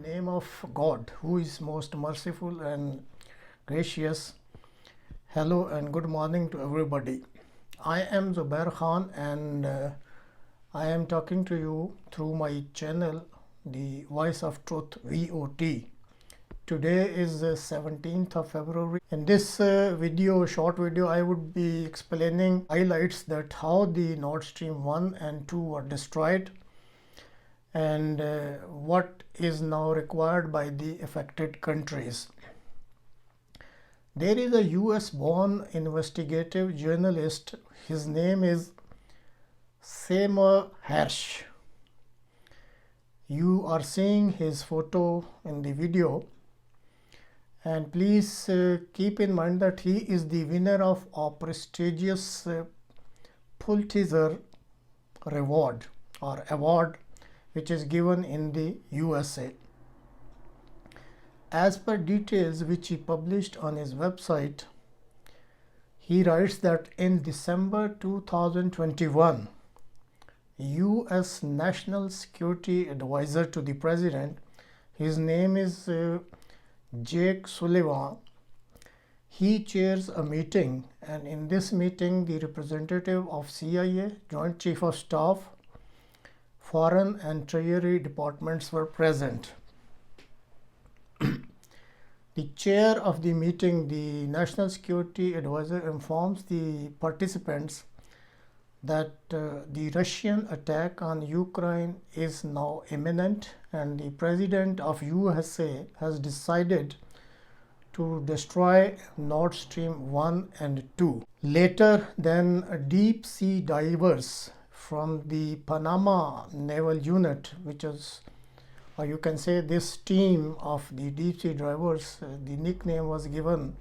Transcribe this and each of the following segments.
name of God, who is most merciful and gracious. Hello and good morning to everybody. I am Zubair Khan and I am talking to you through my channel, the Voice of Truth V.O.T. Today is the 17th of February. In this short video, I would be explaining highlights that how the Nord Stream 1 and 2 were destroyed and what is now required by the affected countries. There is a US-born investigative journalist. His name is Seymour Hersh. You are seeing his photo in the video. And please keep in mind that he is the winner of a prestigious Pulitzer reward or award, which is given in the USA. As per details which he published on his website, he writes that in December 2021, US National Security Advisor to the President, his name is Jake Sullivan, he chairs a meeting, and in this meeting the representative of CIA, Joint Chief of Staff, Foreign and Treasury departments were present. The chair of the meeting, the National Security Advisor, informs the participants that the Russian attack on Ukraine is now imminent and the President of USA has decided to destroy Nord Stream 1 and 2. Later, then deep sea divers from the Panama naval unit, which is, or you can say this team of the deep sea divers, the nickname was given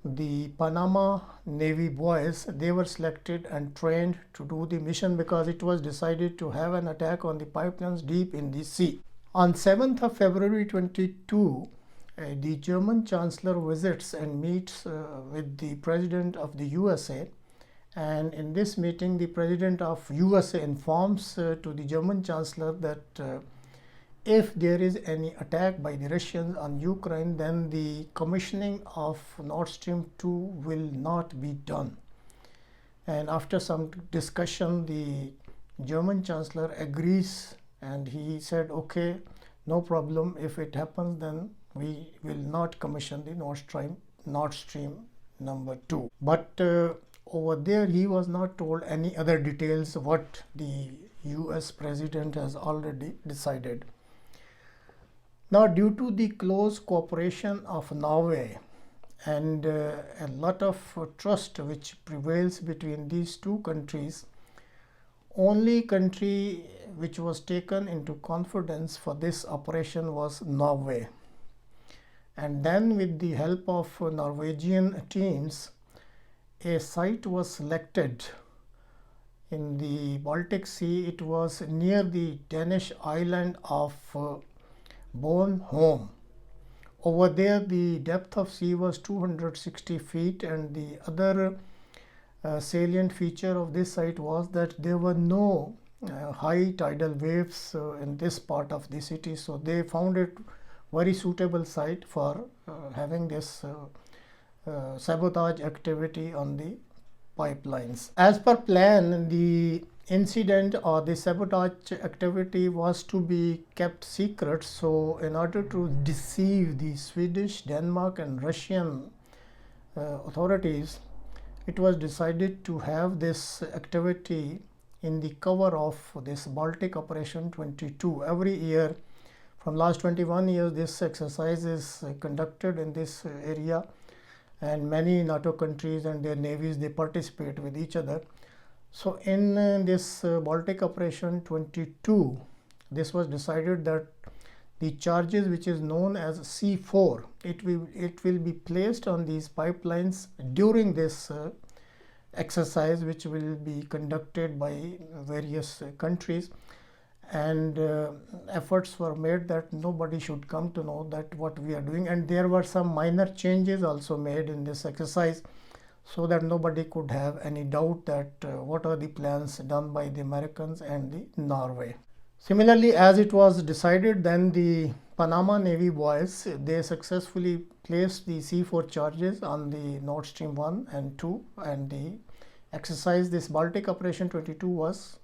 the Panama Navy boys. They were selected and trained to do the mission because it was decided to have an attack on the pipelines deep in the sea. On 7th of February 22, the German Chancellor visits and meets with the President of the USA. And in this meeting, the President of USA informs to the German Chancellor that if there is any attack by the Russians on Ukraine, then the commissioning of Nord Stream 2 will not be done. And after some discussion, the German Chancellor agrees and he said, okay, no problem. If it happens, then we will not commission the Nord Stream number 2. But over there, he was not told any other details what the US President has already decided. Now, due to the close cooperation of Norway and a lot of trust which prevails between these two countries, only country which was taken into confidence for this operation was Norway. And then with the help of Norwegian teams, a site was selected in the Baltic Sea. It was near the Danish island of Bornholm. Over there, the depth of sea was 260 feet, and the other salient feature of this site was that there were no high tidal waves in this part of the city, so they found it very suitable site for having this sabotage activity on the pipelines. As per plan, the incident or the sabotage activity was to be kept secret. So in order to deceive the Swedish, Denmark and Russian authorities, it was decided to have this activity in the cover of this Baltic Operation 22. Every year from last 21 years, this exercise is conducted in this area, and many NATO countries and their navies, they participate with each other. So in this Baltic Operation 22, this was decided that the charges which is known as C4, it will be placed on these pipelines during this exercise, which will be conducted by various countries. And efforts were made that nobody should come to know that what we are doing. And there were some minor changes also made in this exercise, so that nobody could have any doubt that what are the plans done by the Americans and the Norway. Similarly, as it was decided, then the Panama Navy boys, they successfully placed the C4 charges on the Nord Stream 1 and 2, and the exercise, this Baltic Operation 22, was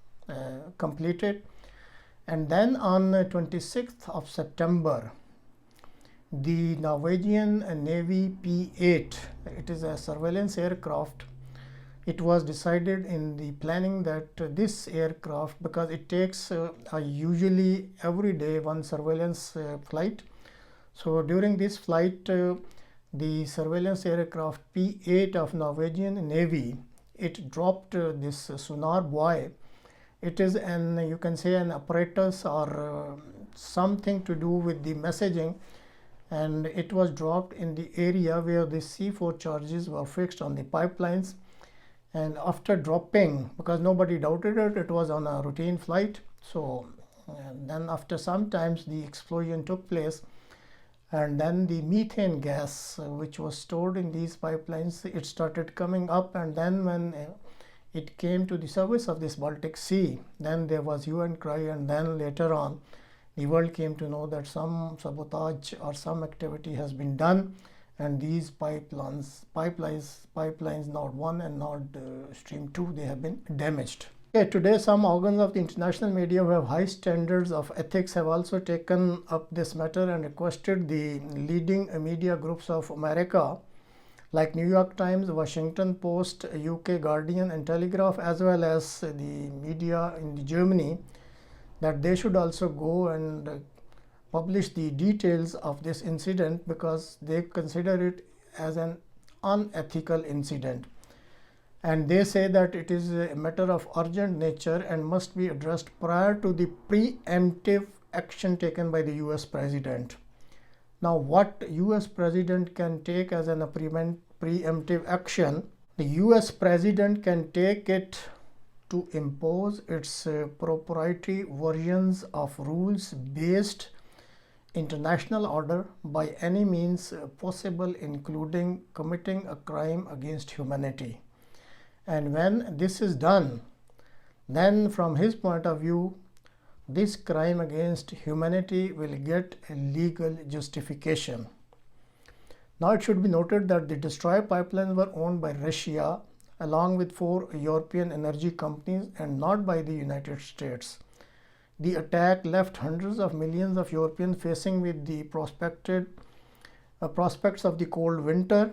completed. And then on 26th of September, the Norwegian Navy P-8, it is a surveillance aircraft. It was decided in the planning that this aircraft, because it takes usually every day one surveillance flight. So during this flight, the surveillance aircraft P-8 of Norwegian Navy, it dropped this sonar buoy. It is an, you can say, an apparatus or something to do with the messaging, and it was dropped in the area where the C4 charges were fixed on the pipelines. And after dropping, because nobody doubted it, it was on a routine flight. So then after some times the explosion took place, and then the methane gas which was stored in these pipelines, it started coming up, and then when it came to the surface of this Baltic Sea, then there was hue and cry, and then later on the world came to know that some sabotage or some activity has been done, and these pipelines Nord 1 and Nord Stream 2, they have been damaged. Okay, today some organs of the international media who have high standards of ethics have also taken up this matter and requested the leading media groups of America, like New York Times, Washington Post, UK Guardian and Telegraph, as well as the media in Germany, that they should also go and publish the details of this incident, because they consider it as an unethical incident, and they say that it is a matter of urgent nature and must be addressed prior to the preemptive action taken by the US President. Now, what US President can take as an preemptive action? The US President can take it to impose its proprietary versions of rules-based international order by any means possible, including committing a crime against humanity. And when this is done, then from his point of view, this crime against humanity will get a legal justification. Now, it should be noted that the destroyer pipelines were owned by Russia along with 4 European energy companies and not by the United States. The attack left hundreds of millions of Europeans facing with the prospects of the cold winter.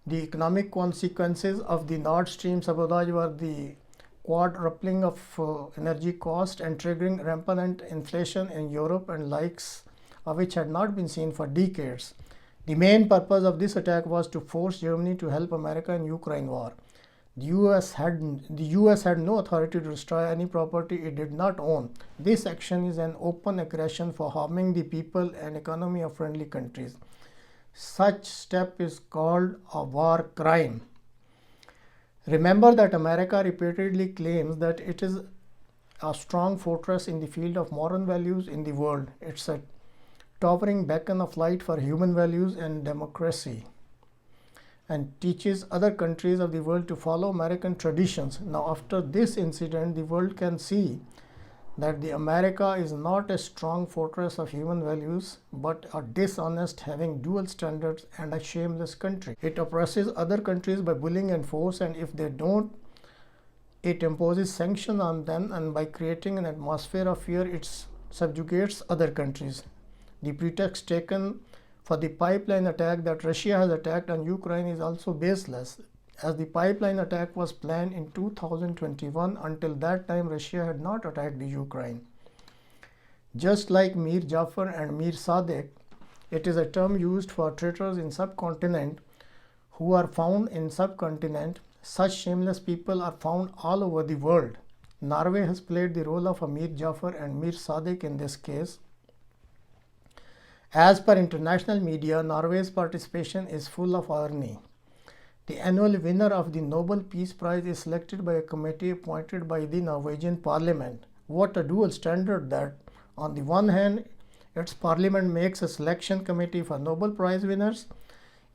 The economic consequences of the Nord Stream sabotage were the quadrupling of energy cost and triggering rampant inflation in Europe, and likes of which had not been seen for decades. The main purpose of this attack was to force Germany to help America in Ukraine war. The US had no authority to destroy any property it did not own. This action is an open aggression for harming the people and economy of friendly countries. Such step is called a war crime. Remember that America repeatedly claims that it is a strong fortress in the field of moral values in the world. It's a towering beacon of light for human values and democracy, and teaches other countries of the world to follow American traditions. Now, after this incident, the world can see that the America is not a strong fortress of human values, but a dishonest, having dual standards, and a shameless country. It oppresses other countries by bullying and force, and if they don't, it imposes sanctions on them, and by creating an atmosphere of fear, it subjugates other countries. The pretext taken for the pipeline attack that Russia has attacked on Ukraine is also baseless, as the pipeline attack was planned in 2021. Until that time, Russia had not attacked the Ukraine. Just like Mir Jafar and Mir Sadek, it is a term used for traitors in subcontinent who are found in subcontinent. Such shameless people are found all over the world. Norway has played the role of a Mir Jafar and Mir Sadek in this case. As per international media, Norway's participation is full of irony. The annual winner of the Nobel Peace Prize is selected by a committee appointed by the Norwegian Parliament. What a dual standard that! On the one hand, its parliament makes a selection committee for Nobel Prize winners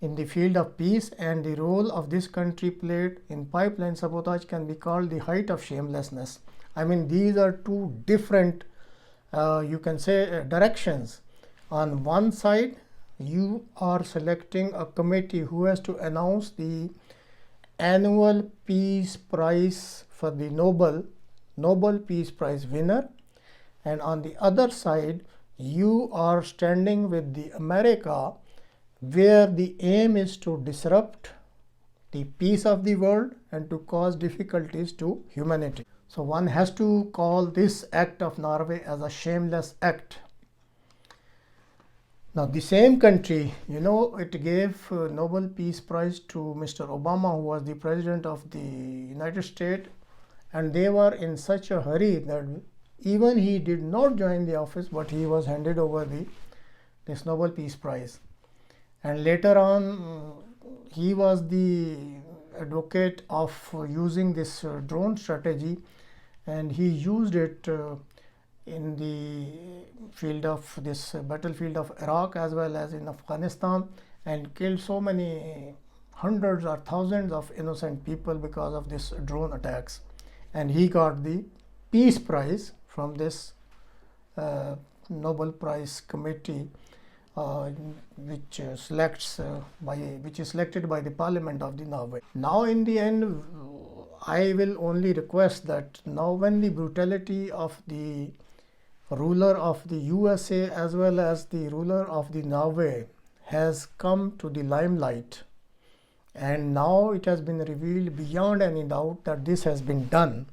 in the field of peace, and the role of this country played in pipeline sabotage can be called the height of shamelessness. I mean, these are two different you can say directions. On one side, you are selecting a committee who has to announce the annual peace prize for the Nobel Peace Prize winner, and on the other side you are standing with the America, where the aim is to disrupt the peace of the world and to cause difficulties to humanity. So one has to call this act of Norway as a shameless act. Now the same country, it gave Nobel Peace Prize to Mr. Obama, who was the president of the United States, and they were in such a hurry that even he did not join the office, but he was handed over this Nobel Peace Prize. And later on, he was the advocate of using this drone strategy, and he used it in the field of this battlefield of Iraq as well as in Afghanistan, and killed so many hundreds or thousands of innocent people because of this drone attacks. And he got the Peace Prize from this Nobel Prize Committee, which is selected by the Parliament of the Norway. Now in the end, I will only request that now when the brutality of the ruler of the USA as well as the ruler of the Norway has come to the limelight, and now it has been revealed beyond any doubt that this has been done,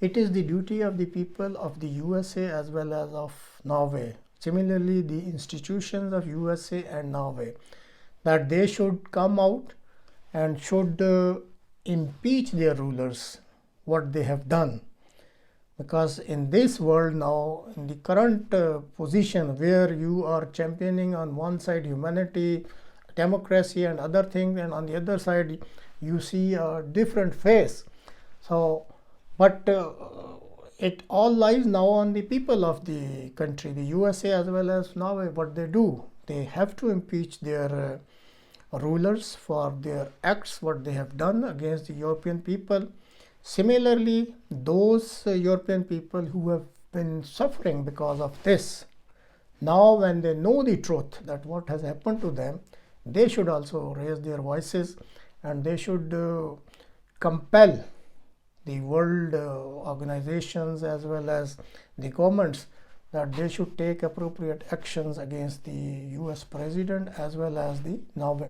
it is the duty of the people of the USA as well as of Norway, similarly the institutions of USA and Norway, that they should come out and should impeach their rulers, what they have done. Because in this world now, in the current position where you are championing on one side humanity, democracy and other things, and on the other side you see a different face. So, but it all lies now on the people of the country, the USA as well as Norway. What they do, they have to impeach their rulers for their acts, what they have done against the European people. Similarly, those European people who have been suffering because of this, now when they know the truth that what has happened to them, they should also raise their voices, and they should compel the world organizations as well as the governments that they should take appropriate actions against the US president as well as the Norway.